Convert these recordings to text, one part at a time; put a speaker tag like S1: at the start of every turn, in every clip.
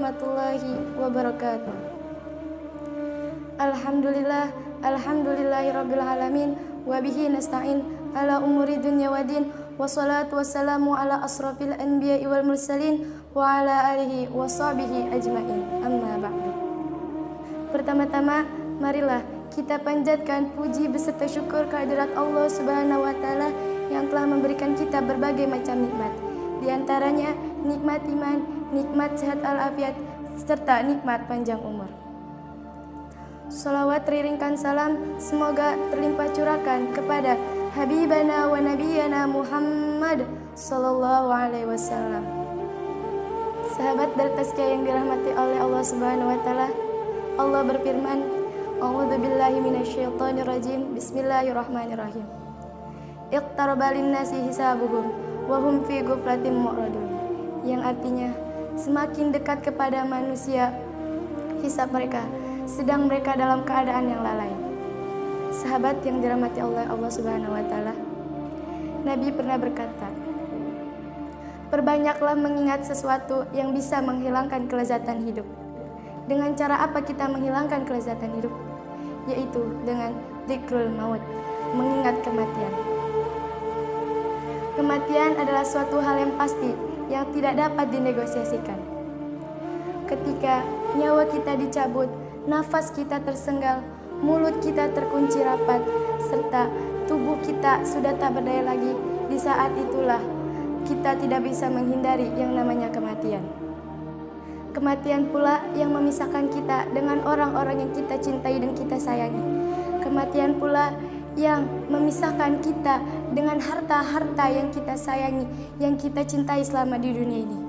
S1: warahmatullahi wabarakatuh. Alhamdulillahirabbil alamin wa bihi nasta'in ala umuri dunya waddin wassalatu wassalamu ala asrafil anbiya'i wal mursalin wa ala alihi washabihi ajmain. Amma ba'du. Pertama-tama marilah kita panjatkan puji beserta syukur kehadirat Allah Subhanahu wa taala yang telah memberikan kita berbagai macam nikmat. Di antaranya nikmat iman, nikmat sehat walafiat, serta nikmat panjang umur. Salawat teriringkan salam semoga terlimpah curahkan kepada Habibana wa Nabiyana Muhammad sallallahu alaihi wasallam. Sahabat dari tazkiyah yang dirahmati oleh Allah Subhanahu wa taala, Allah berfirman, A'udzu billahi minasyaitonir rajim. Bismillahirrahmanirrahim. Iqtaraba lin-nasi hisabuhum wa hum fi ghaflatin mu'radun. Yang artinya semakin dekat kepada manusia hisab mereka, sedang mereka dalam keadaan yang lalai. Sahabat yang dirahmati oleh Allah Subhanahu wa taala, Nabi pernah berkata, perbanyaklah mengingat sesuatu yang bisa menghilangkan kelezatan hidup. Dengan cara apa kita menghilangkan kelezatan hidup? Yaitu dengan dzikrul maut, mengingat kematian. Kematian adalah suatu hal yang pasti yang tidak dapat dinegosiasikan. Ketika nyawa kita dicabut, nafas kita tersenggal, mulut kita terkunci rapat, serta tubuh kita sudah tak berdaya lagi, di saat itulah kita tidak bisa menghindari yang namanya kematian. Kematian pula yang memisahkan kita dengan orang-orang yang kita cintai dan kita sayangi. Kematian pula yang memisahkan kita dengan harta-harta yang kita sayangi, yang kita cintai selama di dunia ini.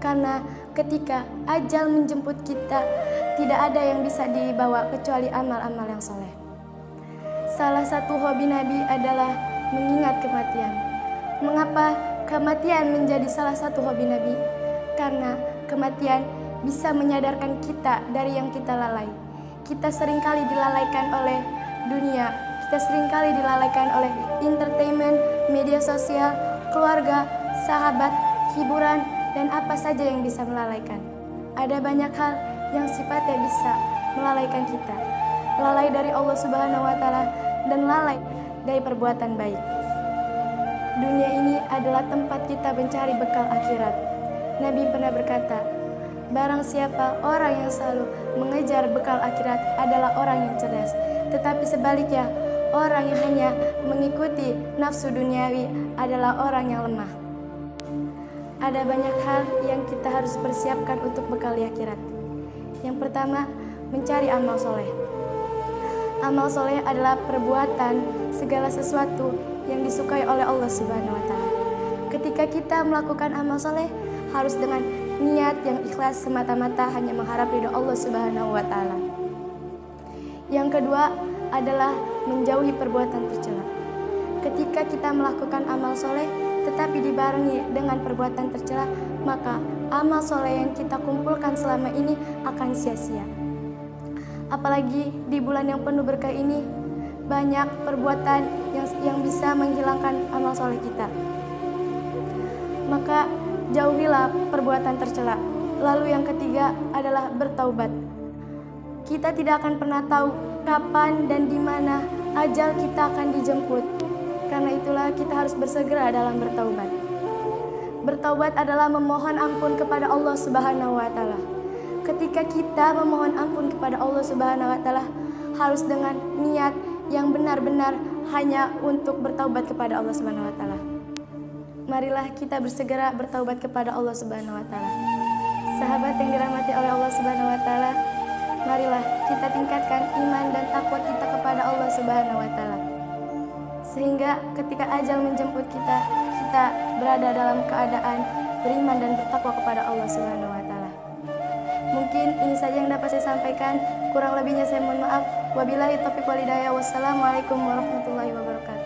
S1: Karena ketika ajal menjemput kita, tidak ada yang bisa dibawa kecuali amal-amal yang soleh. Salah satu hobi Nabi adalah mengingat kematian. Mengapa kematian menjadi salah satu hobi Nabi? Karena kematian bisa menyadarkan kita dari yang kita lalai. Kita seringkali dilalaikan oleh dunia, kita seringkali dilalaikan oleh entertainment, media sosial, keluarga, sahabat, hiburan, dan apa saja yang bisa melalaikan. Ada banyak hal yang sifatnya bisa melalaikan kita. Lalai dari Allah Subhanahu wa taala dan lalai dari perbuatan baik. Dunia ini adalah tempat kita mencari bekal akhirat. Nabi pernah berkata, barang siapa orang yang selalu mengejar bekal akhirat adalah orang yang cerdas. Tetapi sebaliknya, orang yang hanya mengikuti nafsu duniawi adalah orang yang lemah. Ada banyak hal yang kita harus persiapkan untuk bekal di akhirat. Yang pertama, mencari amal soleh. Amal soleh adalah perbuatan segala sesuatu yang disukai oleh Allah Subhanahu wa taala. Ketika kita melakukan amal soleh, harus dengan niat yang ikhlas semata-mata hanya mengharap ridho Allah Subhanahu wa taala. Yang kedua adalah menjauhi perbuatan tercela. Ketika kita melakukan amal soleh tetapi dibarengi dengan perbuatan tercela, maka amal soleh yang kita kumpulkan selama ini akan sia-sia. Apalagi di bulan yang penuh berkah ini, banyak perbuatan yang bisa menghilangkan amal soleh kita. Maka jauhilah perbuatan tercela. Lalu yang ketiga adalah bertaubat. Kita tidak akan pernah tahu kapan dan di mana ajal kita akan dijemput. Karena itulah kita harus bersegera dalam bertaubat. Bertaubat adalah memohon ampun kepada Allah Subhanahu wa taala. Ketika kita memohon ampun kepada Allah Subhanahu wa taala, harus dengan niat yang benar-benar hanya untuk bertaubat kepada Allah Subhanahu wa taala. Marilah kita bersegera bertaubat kepada Allah Subhanahu wa taala. Sahabat yang dirahmati oleh Allah Subhanahu wa taala, marilah kita tingkatkan iman dan takwa kita kepada Allah Subhanahu wa taala. Sehingga ketika ajal menjemput kita, kita berada dalam keadaan beriman dan bertakwa kepada Allah Subhanahu wa taala. Mungkin ini saja yang dapat saya sampaikan. Kurang lebihnya saya mohon maaf. Wabillahi taufiq wal hidayah. Wassalamualaikum warahmatullahi wabarakatuh.